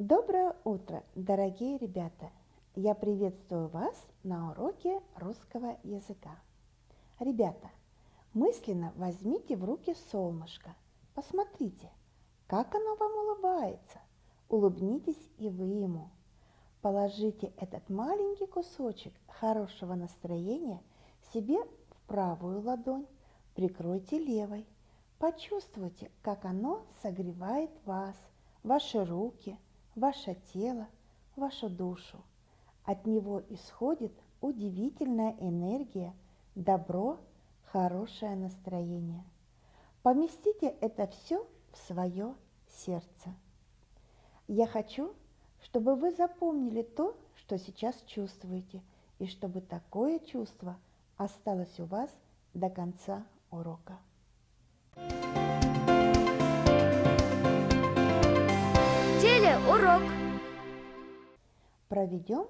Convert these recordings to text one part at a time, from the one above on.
Доброе утро, дорогие ребята! Я приветствую вас на уроке русского языка. Ребята, мысленно возьмите в руки солнышко. Посмотрите, как оно вам улыбается. Улыбнитесь и вы ему. Положите этот маленький кусочек хорошего настроения себе в правую ладонь, прикройте левой. Почувствуйте, как оно согревает вас, ваши руки, ваше тело, вашу душу. От него исходит удивительная энергия, добро, хорошее настроение. Поместите это все в свое сердце. Я хочу, чтобы вы запомнили то, что сейчас чувствуете, и чтобы такое чувство осталось у вас до конца урока. Телеурок. Проведем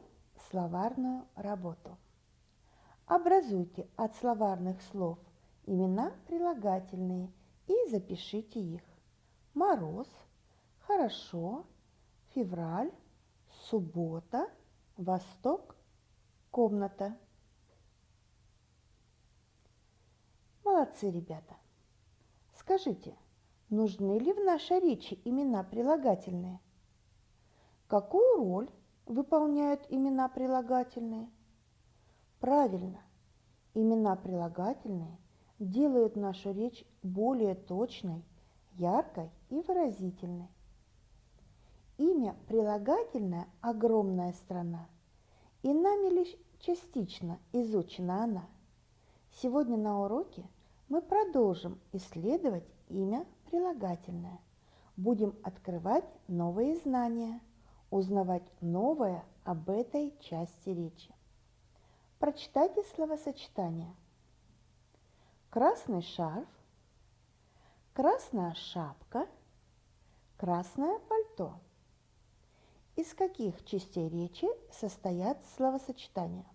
словарную работу. Образуйте от словарных слов имена прилагательные и запишите их. Мороз, хорошо, февраль, суббота, восток, комната. Молодцы, ребята! Скажите, нужны ли в нашей речи имена прилагательные? Какую роль выполняют имена прилагательные? Правильно, имена прилагательные делают нашу речь более точной, яркой и выразительной. Имя прилагательное «огромная страна», и нами лишь частично изучена она. Сегодня на уроке мы продолжим исследовать имя прилагательное. Будем открывать новые знания, узнавать новое об этой части речи. Прочитайте словосочетание. Красный шарф, красная шапка, красное пальто. Из каких частей речи состоят словосочетания?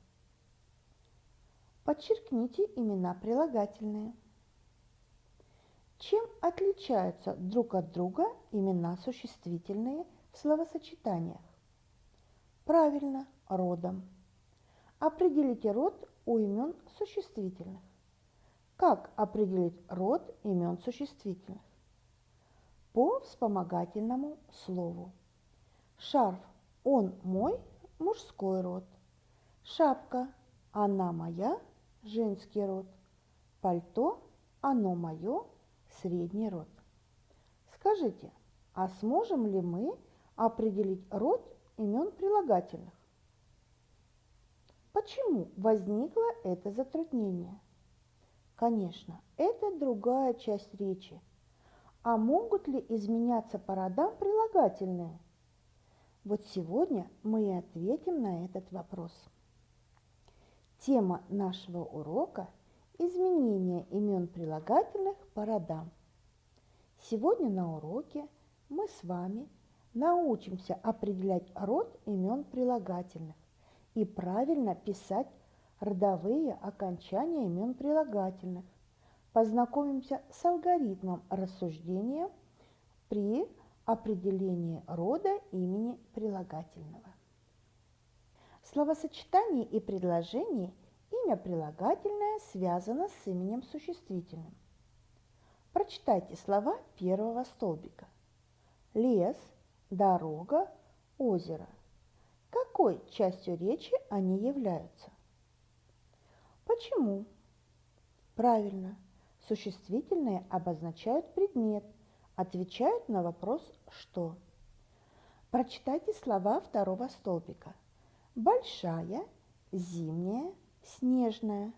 Подчеркните имена прилагательные. Чем отличаются друг от друга имена существительные в словосочетаниях? Правильно, родом. Определите род у имен существительных. Как определить род имен существительных? По вспомогательному слову. Шарф – он мой, мужской род. Шапка – она моя, женский род. Пальто – оно мое, средний род. Скажите, а сможем ли мы определить род имен прилагательных? Почему возникло это затруднение? Конечно, это другая часть речи. А могут ли изменяться по родам прилагательные? Вот сегодня мы и ответим на этот вопрос. Тема нашего урока – изменение имен прилагательных по родам. Сегодня на уроке мы с вами научимся определять род имен прилагательных и правильно писать родовые окончания имен прилагательных. Познакомимся с алгоритмом рассуждения при определении рода имени прилагательного. В словосочетании и предложении имя прилагательное связано с именем существительным. Прочитайте слова первого столбика. Лес, дорога, озеро. Какой частью речи они являются? Почему? Правильно, существительные обозначают предмет, отвечают на вопрос «что?». Прочитайте слова второго столбика. Большая, зимняя, снежная.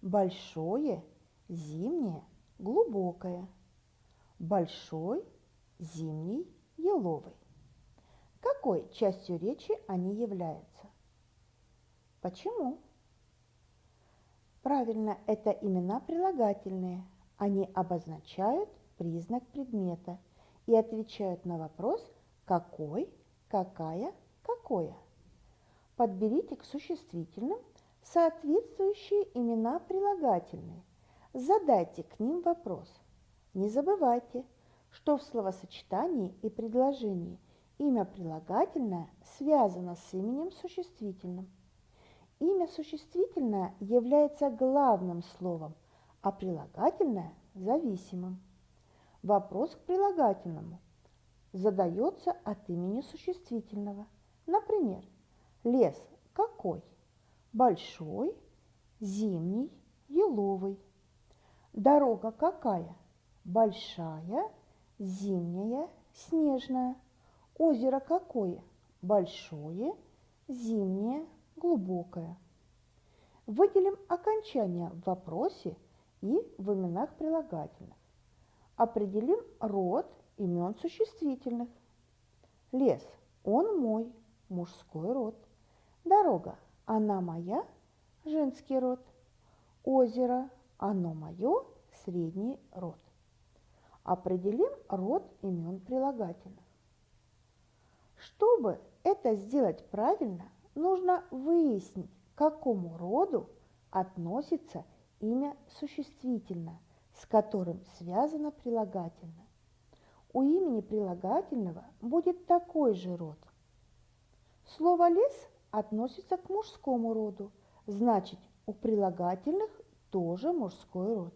Большое, зимнее, глубокое. Большой, зимний, еловый. Какой частью речи они являются? Почему? Правильно, это имена прилагательные. Они обозначают признак предмета и отвечают на вопрос «какой?», «какая?», «какое?». Подберите к существительным соответствующие имена прилагательные. Задайте к ним вопрос. Не забывайте, что в словосочетании и предложении имя прилагательное связано с именем существительным. Имя существительное является главным словом, а прилагательное – зависимым. Вопрос к прилагательному задается от имени существительного. Например, лес какой? Большой, зимний, еловый. Дорога какая? Большая, зимняя, снежная. Озеро какое? Большое, зимнее, глубокое. Выделим окончания в вопросе и в именах прилагательных. Определим род имен существительных. Лес, он мой, мужской род. Дорога, она моя, женский род. Озеро, оно мое, средний род. Определим род имен прилагательных. Чтобы это сделать правильно, нужно выяснить, к какому роду относится имя существительное, с которым связано прилагательное. У имени прилагательного будет такой же род. Слово «лес» относится к мужскому роду, значит, у прилагательных тоже мужской род.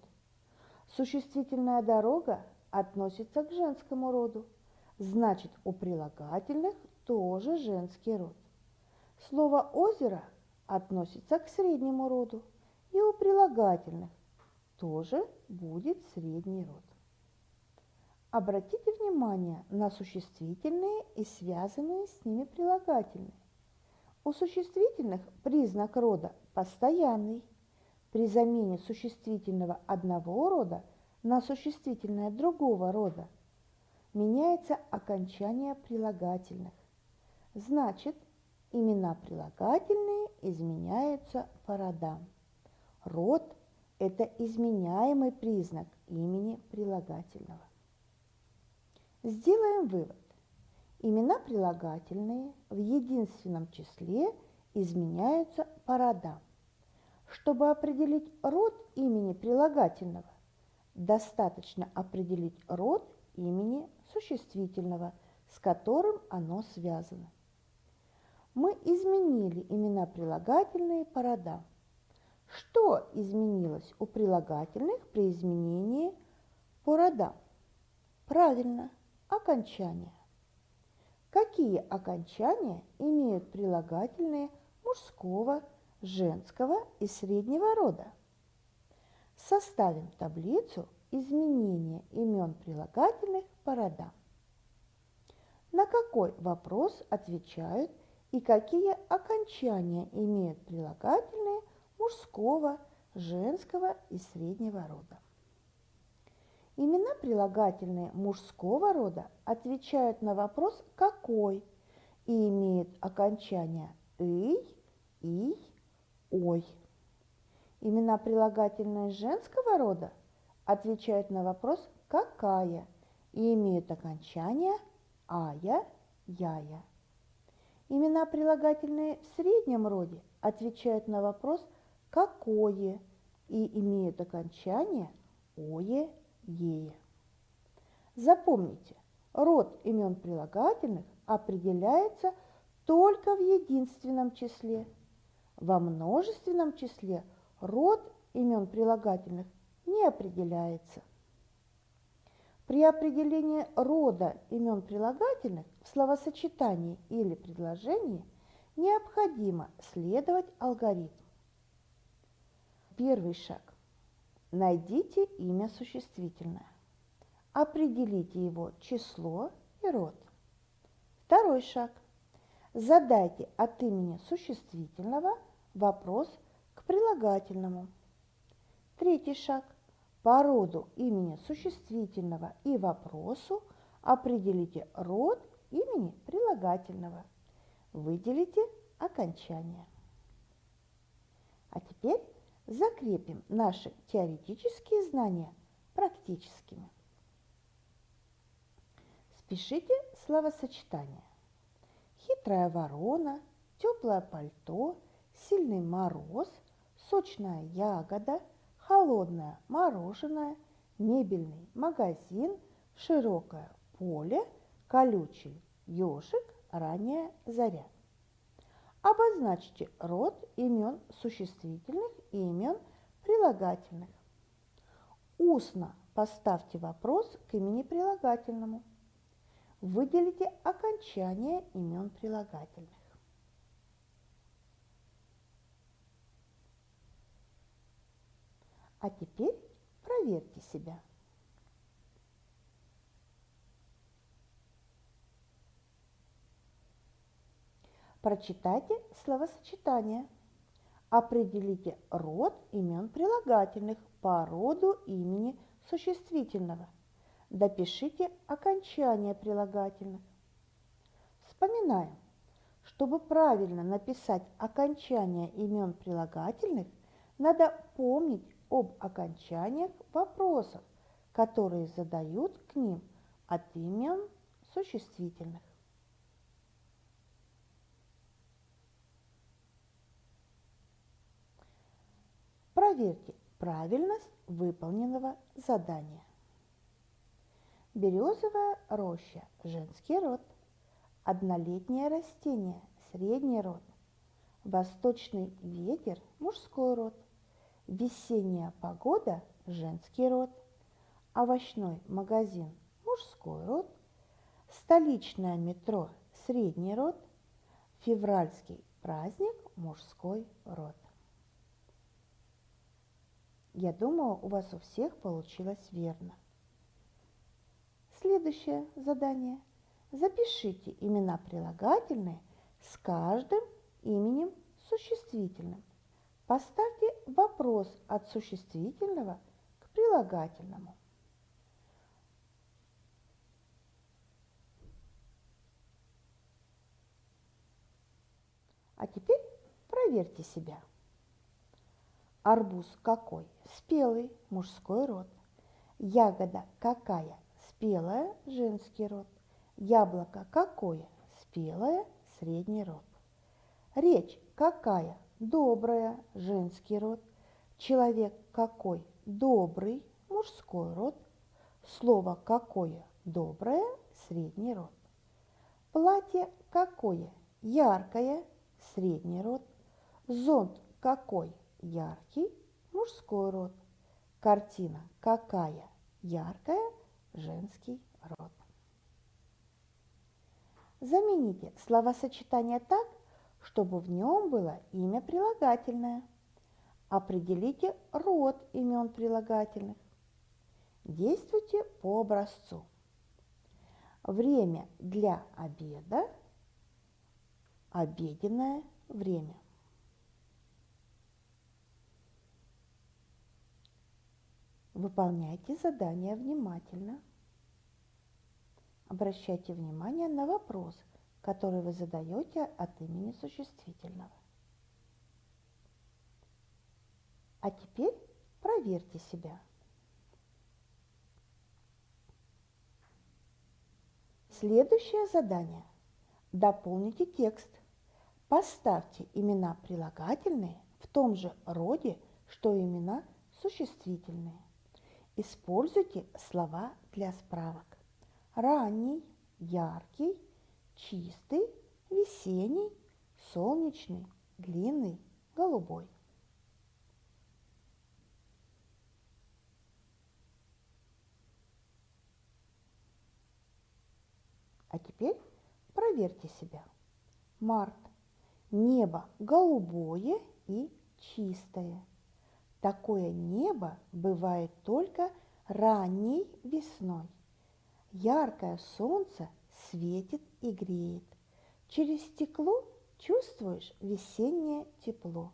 Существительная дорога относится к женскому роду, значит, у прилагательных тоже женский род. Слово «озеро» относится к среднему роду, и у прилагательных тоже будет средний род. Обратите внимание на существительные и связанные с ними прилагательные. У существительных признак рода постоянный. При замене существительного одного рода на существительное другого рода меняется окончание прилагательных. Значит, имена прилагательные изменяются по родам. Род – это изменяемый признак имени прилагательного. Сделаем вывод. Имена прилагательные в единственном числе изменяются по родам. Чтобы определить род имени прилагательного, достаточно определить род имени существительного, с которым оно связано. Мы изменили имена прилагательные по родам. Что изменилось у прилагательных при изменении по родам? Правильно, окончания. Какие окончания имеют прилагательные мужского, женского и среднего рода? Составим таблицу изменения имен прилагательных по родам. На какой вопрос отвечают и какие окончания имеют прилагательные мужского, женского и среднего рода? Имена прилагательные мужского рода отвечают на вопрос «какой» и имеют окончания «ый», «ий», «ой». Имена прилагательные женского рода отвечают на вопрос «какая» и имеют окончания «ая», «яя». Имена прилагательные в среднем роде отвечают на вопрос «какое» и имеют окончание «ое», «ее». Запомните, род имен прилагательных определяется только в единственном числе. Во множественном числе род имен прилагательных не определяется. При определении рода имен прилагательных в словосочетании или предложении необходимо следовать алгоритму. Первый шаг. Найдите имя существительное. Определите его число и род. Второй шаг. Задайте от имени существительного вопрос к прилагательному. Третий шаг. По роду имени существительного и вопросу определите род имени прилагательного. Выделите окончание. А теперь закрепим наши теоретические знания практическими. Спишите словосочетания. Хитрая ворона, теплое пальто, сильный мороз, сочная ягода, холодное мороженое, мебельный магазин, широкое поле, колючий ежик, ранняя заря. Обозначьте род имен существительных и имен прилагательных. Устно поставьте вопрос к имени прилагательному. Выделите окончание имен прилагательных. А теперь проверьте себя. Прочитайте словосочетание. Определите род имен прилагательных по роду имени существительного. Допишите окончание прилагательных. Вспоминаем. Чтобы правильно написать окончание имен прилагательных, надо помнить об окончаниях вопросов, которые задают к ним от имен существительных. Проверьте правильность выполненного задания. Березовая роща – женский род. Однолетнее растение – средний род. Восточный ветер – мужской род. Весенняя погода – женский род. Овощной магазин – мужской род. Столичное метро – средний род. Февральский праздник – мужской род. Я думаю, у вас у всех получилось верно. Следующее задание. Запишите имена прилагательные с каждым именем существительным. Поставьте вопрос от существительного к прилагательному. А теперь проверьте себя. Арбуз какой? Спелый, мужской род. Ягода какая? Спелая, женский род. Яблоко какое? Спелое, средний род. Речь какая? Добрая, женский род. Человек какой? Добрый, мужской род. Слово какое? Доброе, средний род. Платье какое? Яркое, средний род. Зонт какой? Яркий, мужской род. Картина какая? Яркая, женский род. Замените словосочетание так, чтобы в нем было имя прилагательное. Определите род имен прилагательных. Действуйте по образцу. Время для обеда – обеденное время. Выполняйте задания внимательно. Обращайте внимание на вопрос, который вы задаете от имени существительного. А теперь проверьте себя. Следующее задание. Дополните текст. Поставьте имена прилагательные в том же роде, что и имена существительные. Используйте слова для справок. Ранний, яркий, чистый, весенний, солнечный, длинный, голубой. А теперь проверьте себя. Март. Небо голубое и чистое. Такое небо бывает только ранней весной. Яркое солнце светит и греет. Через стекло чувствуешь весеннее тепло.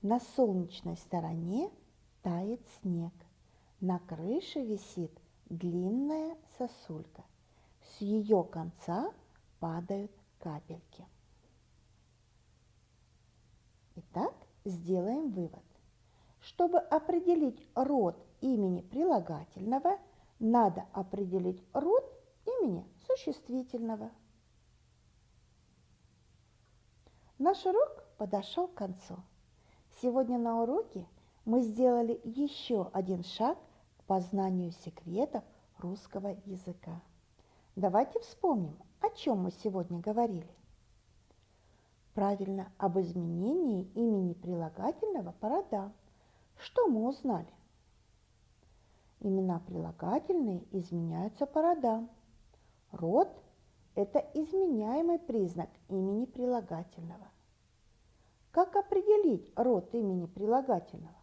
На солнечной стороне тает снег. На крыше висит длинная сосулька. С ее конца падают капельки. Итак, сделаем вывод. Чтобы определить род имени прилагательного, надо определить род имени существительного. Наш урок подошел к концу. Сегодня на уроке мы сделали еще один шаг к познанию секретов русского языка. Давайте вспомним, о чем мы сегодня говорили. Правильно, об изменении имени прилагательного по родам. Что мы узнали? Имена прилагательные изменяются по родам. Род – это изменяемый признак имени прилагательного. Как определить род имени прилагательного?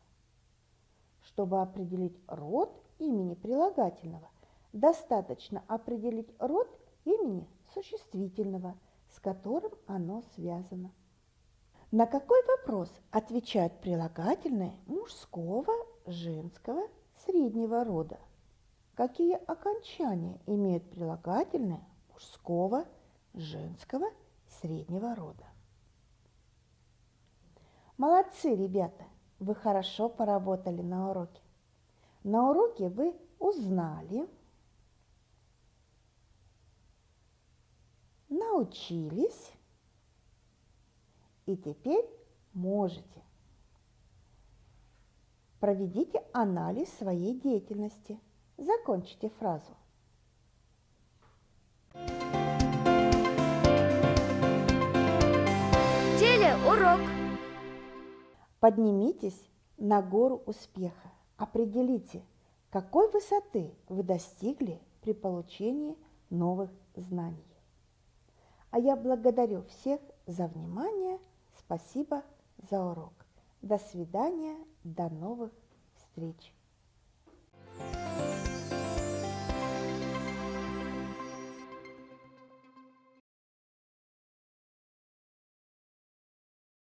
Чтобы определить род имени прилагательного, достаточно определить род имени существительного, с которым оно связано. На какой вопрос отвечают прилагательные мужского, женского, среднего рода? Какие окончания имеют прилагательные мужского, женского, среднего рода? Молодцы, ребята! Вы хорошо поработали на уроке. На уроке вы узнали, научились и теперь можете. Проведите анализ своей деятельности. Закончите фразу. Телеурок. Поднимитесь на гору успеха. Определите, какой высоты вы достигли при получении новых знаний. А я благодарю всех за внимание. Спасибо за урок. До свидания, до новых встреч.